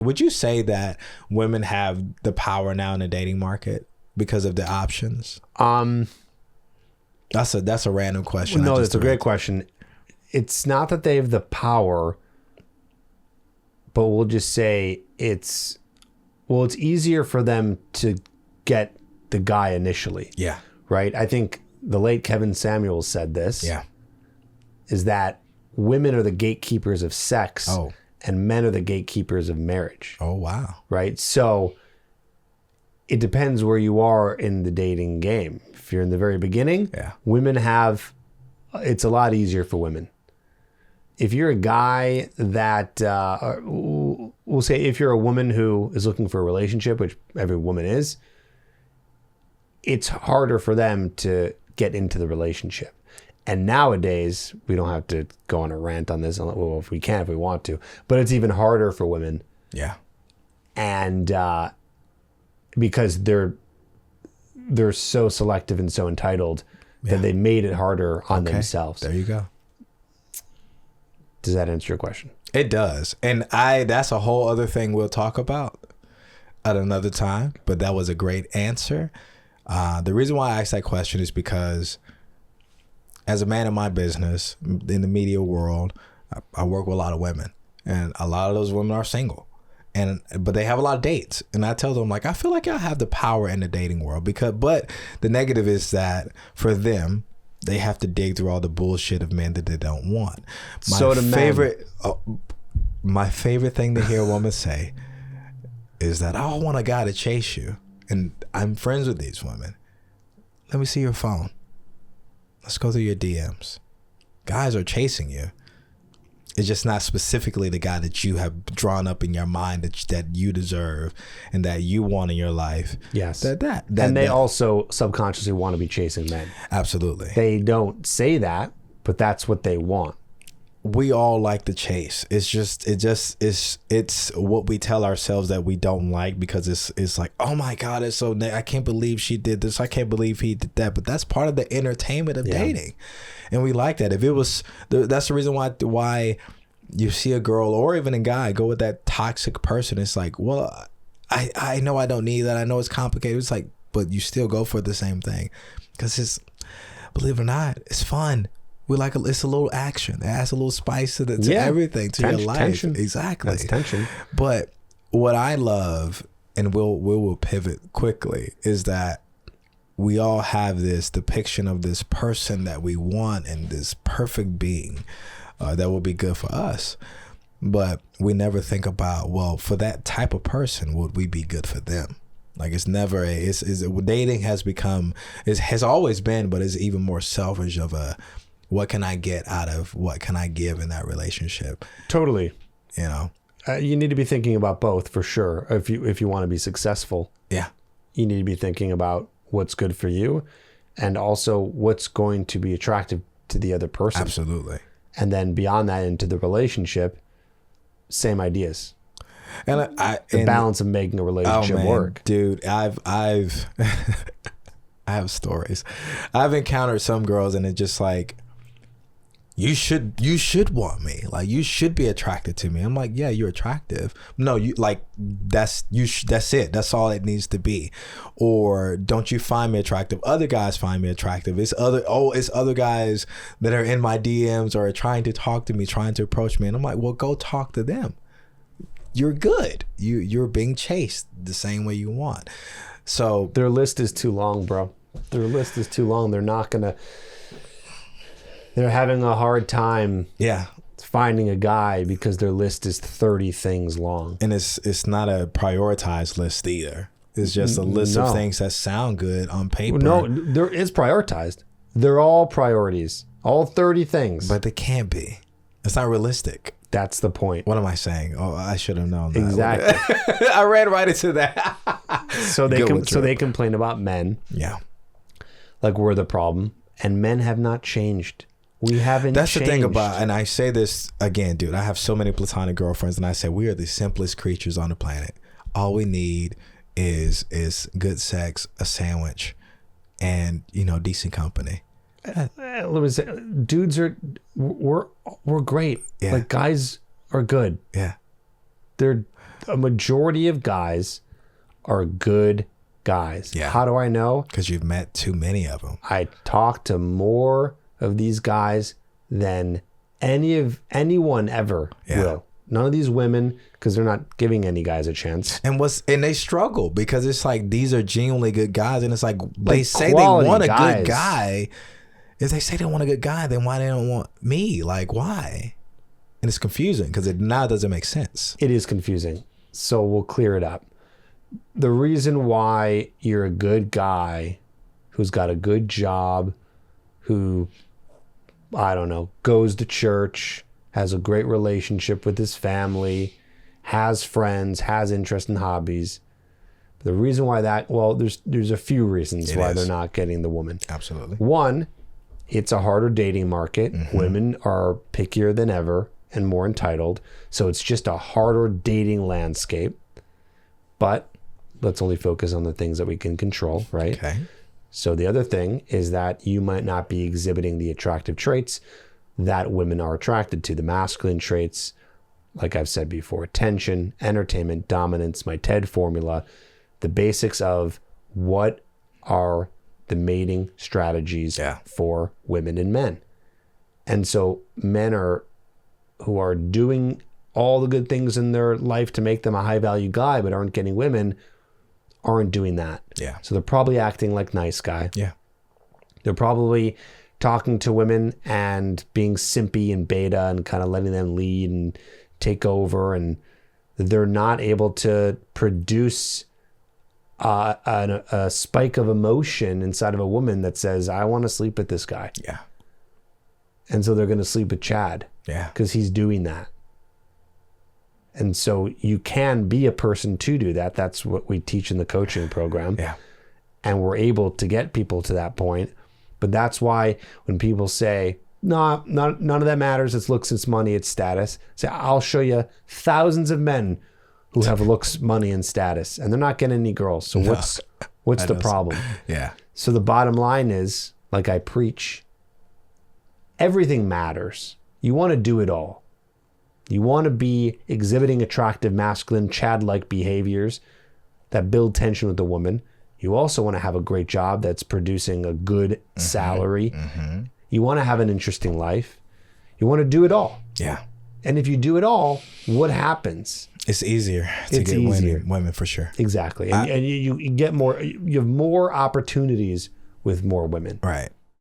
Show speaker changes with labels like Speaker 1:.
Speaker 1: Would you say that women have the power now in the dating market because of the options? That's a random question.
Speaker 2: No, it's a great question. It's not that they have the power, but we'll just say it's easier for them to get the guy initially.
Speaker 1: Yeah.
Speaker 2: Right? I think the late Kevin Samuels said this.
Speaker 1: Yeah.
Speaker 2: Is that women are the gatekeepers of sex and men are the gatekeepers of marriage.
Speaker 1: Oh, wow.
Speaker 2: Right? So it depends where you are in the dating game. If you're in the very beginning, women it's a lot easier for women. If you're a guy that, we'll say if you're a woman who is looking for a relationship, which every woman is, it's harder for them to get into the relationship. And nowadays, we don't have to go on a rant on this. Well, if we can, if we want to, but it's even harder for women.
Speaker 1: Yeah.
Speaker 2: And because they're so selective and so entitled that they made it harder on themselves.
Speaker 1: There you go.
Speaker 2: Does that answer your question?
Speaker 1: It does. And that's a whole other thing we'll talk about at another time, but that was a great answer. The reason why I asked that question is because as a man in my business, in the media world, I work with a lot of women, and a lot of those women are single. But they have a lot of dates, and I tell them, like, I feel like I have the power in the dating world but the negative is that for them, they have to dig through all the bullshit of men that they don't want. My favorite thing to hear a woman say is that, I want a guy to chase you, and I'm friends with these women. Let me see your phone. Let's go through your DMs. Guys are chasing you. It's just not specifically the guy that you have drawn up in your mind that you deserve and that you want in your life.
Speaker 2: Yes. They also subconsciously want to be chasing men.
Speaker 1: Absolutely.
Speaker 2: They don't say that, but that's what they want.
Speaker 1: We all like the chase. It's what we tell ourselves that we don't like, because it's like, oh my God, it's so I can't believe she did this. I can't believe he did that. But that's part of the entertainment of dating. And we like that. If it was, that's the reason why you see a girl or even a guy go with that toxic person. It's like, well, I know I don't need that. I know it's complicated. It's like, but you still go for the same thing, because believe it or not, it's fun. We like it's a little action. It adds a little spice to everything, to your life.
Speaker 2: Tension.
Speaker 1: Exactly.
Speaker 2: That's tension.
Speaker 1: But what I love, and we'll pivot quickly, is that we all have this depiction of this person that we want and this perfect being that will be good for us. But we never think about, well, for that type of person, would we be good for them? Like, it's never dating has always been, but it's even more selfish of what can I get out of what can I give in that relationship?
Speaker 2: Totally.
Speaker 1: You know,
Speaker 2: you need to be thinking about both, for sure. If you want to be successful, you need to be thinking about what's good for you, and also what's going to be attractive to the other person.
Speaker 1: Absolutely. And
Speaker 2: then beyond that, into the relationship, same ideas.
Speaker 1: And
Speaker 2: the balance of making a relationship work.
Speaker 1: Dude, I've I have stories. I've encountered some girls, and it's just like, you should want me. Like, you should be attracted to me. I'm like, yeah, you're attractive. No, you like, that's it. That's all it needs to be. Or, don't you find me attractive? Other guys find me attractive. It's other guys that are in my DMs or are trying to talk to me, trying to approach me. And I'm like, well, go talk to them. You're good. You're being chased the same way you want. So
Speaker 2: their list is too long, bro. Their list is too long. They're having a hard time finding a guy because their list is 30 things long.
Speaker 1: And it's not a prioritized list either. It's just a list of things that sound good on paper.
Speaker 2: No, there is prioritized. They're all priorities. All 30 things.
Speaker 1: But they can't be. It's not realistic.
Speaker 2: That's the point.
Speaker 1: What am I saying? Oh, I should have known that.
Speaker 2: Exactly.
Speaker 1: I ran right into that.
Speaker 2: So they complain about men.
Speaker 1: Yeah.
Speaker 2: Like we're the problem. And men have not changed. We haven't
Speaker 1: That's
Speaker 2: changed.
Speaker 1: The thing about, and I say this again, dude, I have so many platonic girlfriends, and I say we are the simplest creatures on the planet. All we need is good sex, a sandwich, and, decent company.
Speaker 2: Let me say, dudes we're great.
Speaker 1: Yeah.
Speaker 2: Like, guys are good.
Speaker 1: Yeah.
Speaker 2: They're a majority of guys are good guys.
Speaker 1: Yeah.
Speaker 2: How do I know?
Speaker 1: Because you've met too many of them.
Speaker 2: I talk to more of these guys than anyone ever will. None of these women, because they're not giving any guys a chance.
Speaker 1: And they struggle because it's like these are genuinely good guys, and it's like they say they want a good guy. If they say they want a good guy, then why they don't want me? Like, why? And it's confusing because it now doesn't make sense.
Speaker 2: It is confusing. So we'll clear it up. The reason why you're a good guy who's got a good job, who, I don't know, goes to church, has a great relationship with his family, has friends, has interest in hobbies. The reason why there's a few reasons why they're not getting the woman.
Speaker 1: Absolutely.
Speaker 2: One, it's a harder dating market. Mm-hmm. Women are pickier than ever and more entitled. So it's just a harder dating landscape. But let's only focus on the things that we can control, right?
Speaker 1: Okay.
Speaker 2: So the other thing is that you might not be exhibiting the attractive traits that women are attracted to, the masculine traits, like I've said before: attention, entertainment, dominance, my TED formula, the basics of what are the mating strategies for women and men. And so men who are doing all the good things in their life to make them a high value guy, but aren't getting women, aren't doing that.
Speaker 1: Yeah.
Speaker 2: So they're probably acting like nice guy.
Speaker 1: Yeah.
Speaker 2: They're probably talking to women and being simpy and beta and kind of letting them lead and take over, and they're not able to produce a spike of emotion inside of a woman that says, I want to sleep with this guy.
Speaker 1: Yeah.
Speaker 2: And so they're going to sleep with Chad.
Speaker 1: Yeah.
Speaker 2: Because he's doing that. And so you can be a person to do that. That's what we teach in the coaching program.
Speaker 1: Yeah.
Speaker 2: And we're able to get people to that point. But that's why when people say, no, none of that matters, it's looks, it's money, it's status, say, I'll show you thousands of men who have looks, money, and status, and they're not getting any girls. So what's the problem?
Speaker 1: Yeah.
Speaker 2: So the bottom line is, like I preach, everything matters. You want to do it all. You want to be exhibiting attractive, masculine, Chad-like behaviors that build tension with the woman. You also want to have a great job that's producing a good salary. Mm-hmm. You want to have an interesting life. You want to do it all.
Speaker 1: Yeah.
Speaker 2: And if you do it all, what happens?
Speaker 1: It's easier to get women for sure.
Speaker 2: Exactly. And you get more, you have more opportunities with more women.
Speaker 1: Right.